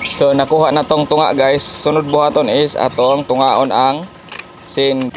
So nakuha na tong tunga guys. Sunod buhaton is atong tungaon ang sin.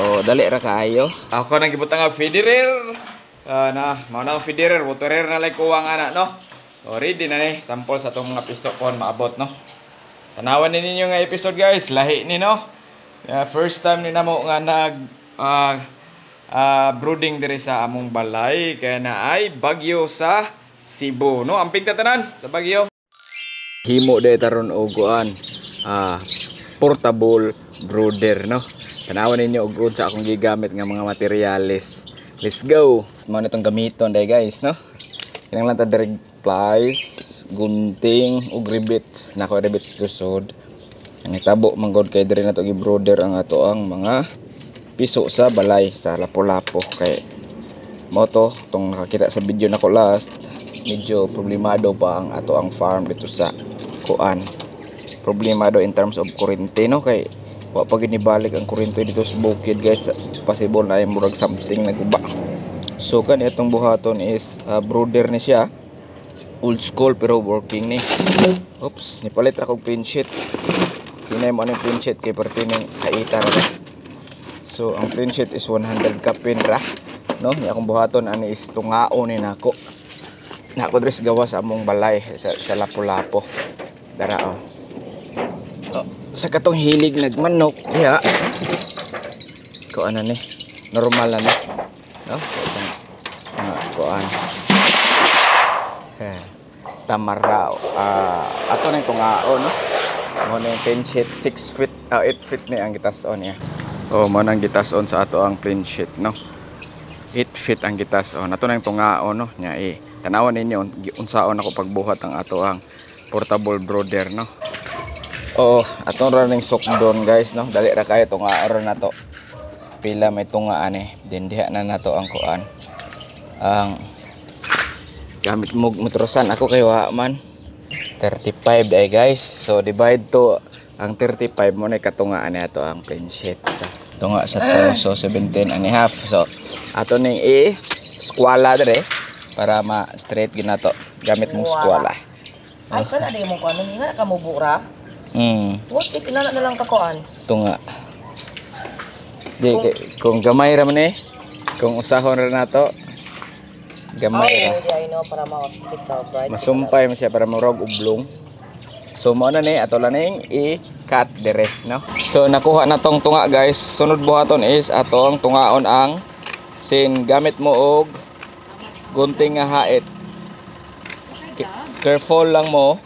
Oh, dali ra kaayo. Ako nang gibutang nga federer. Mao na federer, waterer na lay kuwang ana no. O ready na ni sample sa tong mga piso kon maabot no. Tanawan ninyo nga episode guys, lahi ni no. First time ni namo nga nag brooding diri sa among balay kaya na ay bagyo sa Cebu no. Amping ta tanan sa bagyo. Himo day taron og kuan portable brooder no. Tanawan ninyo og sa akong gigamit nga mga materyales. Let's go. Mao na tong gamiton day guys no. Kinahanglan ta direct plies, gunting ug rivets. Nako rivets tusod. Ang itabo manggod kay diri na to gi-brooder ang ato ang mga piso sa balay sa Lapu-Lapu kay mo to tong nakakita sa video nako last medyo problemado pa ang ato ang farm dito sa kuan. Problemado in terms of kuryente no kay wa pa ginibalik ang kuryente dito sa bukid guys. Possible na yung murag something naguba. So kan itong buhaton is brooder ni siya. Old school pero working ni. Oops, nipalit ra kog pin sheet. Hinay mo ang pin sheet kay pertining kaita ra. So ang pin sheet is 100 ka pin ra. No, ni akong buhaton ani is tungao ni nako. Nako dres gawa sa among balay sa Lapu-Lapu. Dara oh. Sa katong hilig nagmanok kaya ko ano ni normal na ni. No? Kuan. Tamarao. Ato na itong ngao, no? Mo na yung pin sheet, 6 feet, 8 feet ni ang gitason niya. Oh, mo nang gitason sa ato ang pin sheet, no? 8 feet ang gitason. Ato na itong ngao, no? Nya tanawan ninyo, unsaon ako pagbuhat ang ato ang portable brooder, no? Oh, ato running sukdon, guys, no? Dali ra kayo itong ngao na to. Pila may tunga ani. Dindiha na nato ang kuan. Ang gamit mo metrosan ako kay wa man 35 day guys. So divide to ang 35 mo na katungaan ato ang pin sheet sa tunga sa to. So 17 and a half. So ato ning skwala dire para ma straight ginato gamit mong skwala. Ay kana di mo kuan nga ka mo bura. What if inana na lang ka kuan? Tunga. Di kung gamay ra man kung usahon ra nato gamay ra. Para Masumpay man siya para murag ublong. So mo na ni ato lang ning i-cut dire no. So nakuha na tong tunga guys. Sunod buhaton is atong tungaon ang sin gamit mo og gunting nga hait. Careful lang mo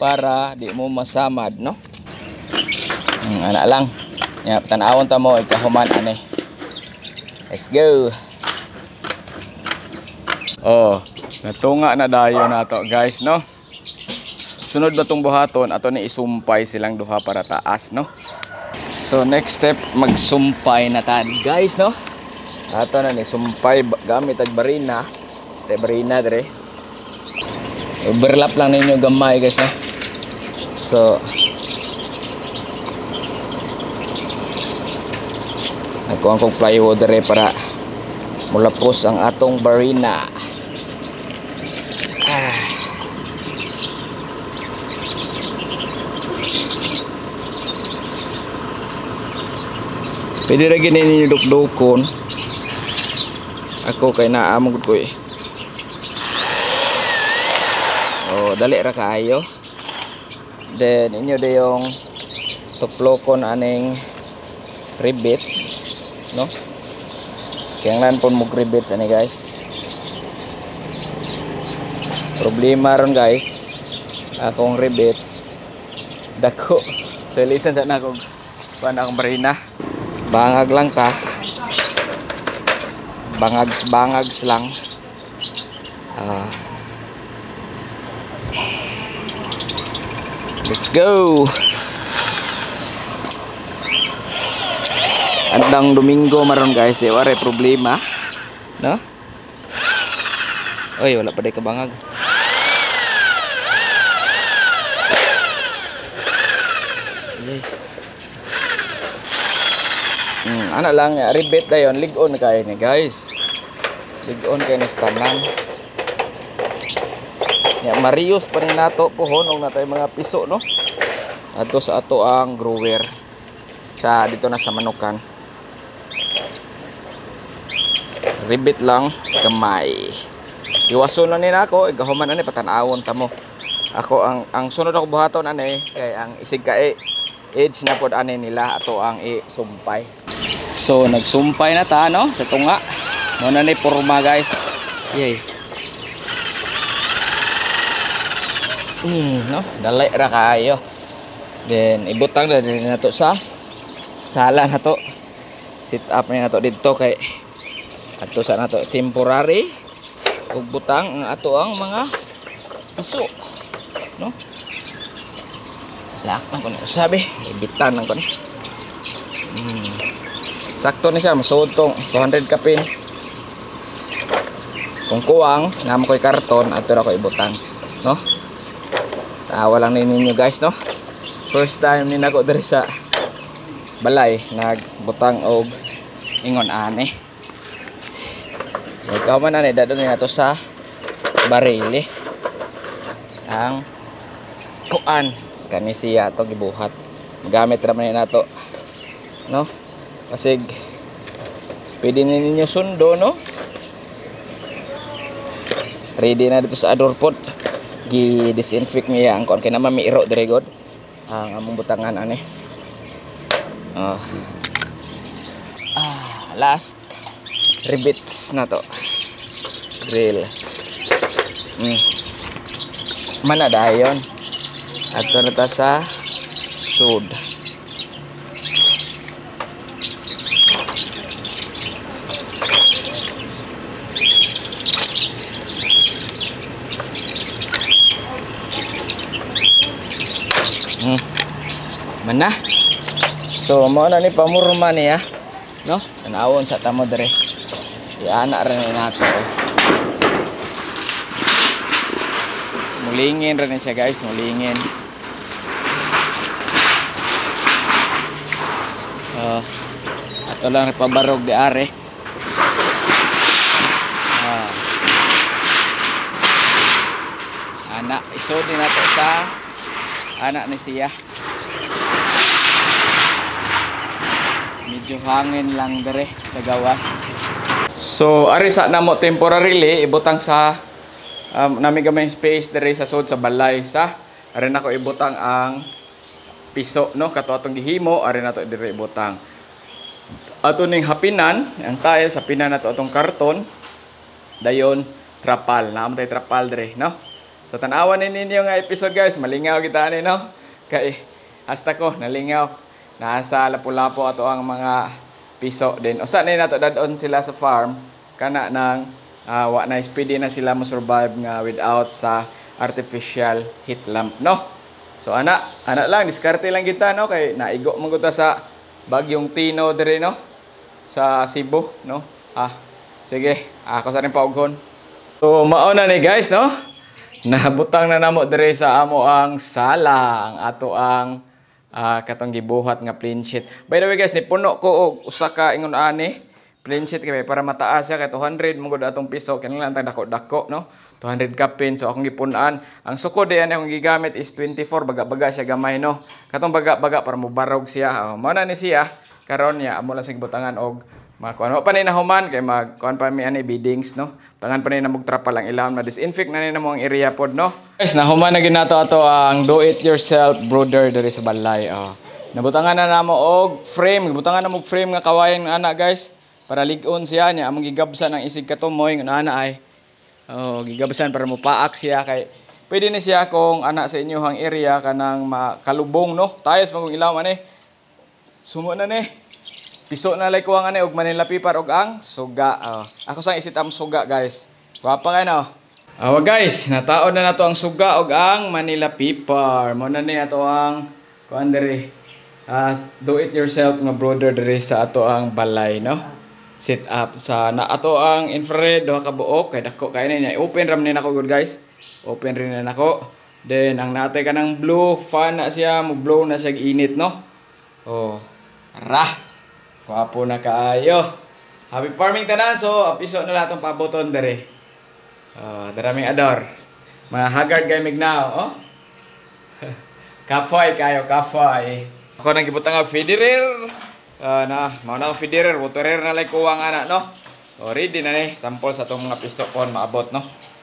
para di mo masamad no. Ana lang. Ya tan-awon ta mo ikahuman ani. Let's go. Oh, natunga na dayo na to guys no. Sunod ba tong buhaton ato ni isumpay silang duha para taas no. So next step magsumpay na tad guys no. Ato na ni sumpay gamit ag barina. Barina dire. Overlap lang ninyo gamay guys no. So nakuha kong plywood dire para mulapos ang atong barina. Pwede ra gini ninyo dukdukon. Ako kay naamog ko Oh, dali ra kaayo. Then inyo yung tuplokon aning rivets, no? Kailangan po mo rivets ani guys. Problema ron guys. Akong rivets dako. So listen sa na kog pan akong barina. Bangag lang ta. Bangags lang. Let's go. Andang Domingo maron guys, di wala problema, no? Oy, wala pa day kabangag. Ana lang rivet dayon ligon kay ni guys. Ligon kay ni tanan. Ya Marius pa rin nato pohon og natay mga piso no. Ato sa ato ang grower. Sa dito na sa manukan. Ribit lang gamay. Iwason na ni nako igahuman ani patan-awon ta mo. Ako ang sunod ako buhaton ani kay ang isig ka age na pod ani nila ato ang isumpay. So nagsumpay na ta no sa tunga. Mo na ni porma guys. Yay. No, dalay ra kayo. Then ibutang na din nato sa sala na to. Sit up na nato dito kay ato sa nato temporary ug butang ang ato ang mga piso. No? Lak lang ko na sabi, ibitan lang ko ni. Sakto ni siya, masuod tong 200 kapin. Kung kuwang, naman ko'y karton, ato na ko ibutang. No? Tawa lang ninyo guys, no? First time ni nako diri sa balay, nagbutang og ingon ani. Ikaw man ani, dadon na to sa barili. Ang kuan kani siya to gibuhat. Gamit ra man nato. No? Kasi pwede ninyo sundo, no? Ready na dito sa ador pot. Gi-disinfect niya ang kuan kay na mamiro dire god. Ang among butangan ani. Last rivets na to. Drill. Mana dayon? Ato na ta sa sud. Mana? So mo na ni pamurma niya, no? Tanawon sa tamo dire. Di anak rin nato. Mulingin rin siya guys, mulingin. Ato lang pabarog di are. Anak isod din nato sa anak ni siya. Medyo hangin lang dire sa gawas. So ari sa namo temporarily ibutang sa nami gamay space dire sa sud sa balay sa ari nako ibutang ang piso no kato atong gihimo ari nato dire ibutang. Ato ning hapinan ang tile sa pinan nato atong karton dayon trapal naam tay trapal dire no. So tan-awan ninyo nga episode guys, malingaw kita ani no. Kay hasta ko nalingaw. Nasa lapu-lapu ato ang mga piso din. Usa na nato dadon sila sa farm kana nang wa na speedy na sila mo survive nga without sa artificial heat lamp no. So ana lang diskarte lang kita no kay naigo man kita sa bagyong Tino dire no sa Cebu no. Sige, ako sa rin paughon. So mao na ni guys no. Nabutang na namo dire sa amo ang sala ang ato ang katong gibuhat nga plain sheet. By the way guys, nipuno ko og usa ka ingon ani plain sheet kay para mataas siya kay 200 mo gud atong piso kinahanglan tag dako-dako no. 200 kapin so akong gipunan. Ang sukod diyan akong gigamit is 24 baga-baga siya gamay no. Katong baga-baga para mo barog siya. Mao na ni siya karon niya amo lang sa gibutangan og makuan pa ni nahuman kay magkuan pa mi ani biddings no. Tangan pa ni namog trapa lang ilahom na disinfect na ni namo ang area pod no. Guys, nahuman na ginato ato ang do it yourself brooder diri sa balay. Nabutangan na namo og frame, gibutangan na mo frame nga kawayan nga ana guys para lig-on siya niya among gigabsan ang isig katumoy nga ana ay. Gigabsan para mo paak siya kay pwede ni siya kung ana sa inyohang area kanang makalubong no. Tayos magong ilahom ani. Sumo na ni. Piso na lay kuwang ani og Manila pipar og ang suga. Ako sang isit am suga guys. Guwapa kay no. Guys, nataon na nato ang suga og ang Manila pipar. Mo na ni ato ang kuan diri. Do it yourself nga brother diri sa ato ang balay no. Sit up sa na ato ang infrared duha ka buok kay dako kay niya. Open ram ni nako good guys. Open rin na nako. Then ang natay kanang blue fan na siya, mo blow na siya init no. Ra. Kwapo na kaayo. Happy farming tanan. So, apiso na lang itong pabuton dere. Daraming ador. Mga haggard kay Mignaw, oh. Kapoy kayo, kapoy. Ako nang gibutang nga federer. Mauna ang federer, waterer na lang kuwang ana, no? O, ready na ni. Sample sa itong mga piso kon maabot, no?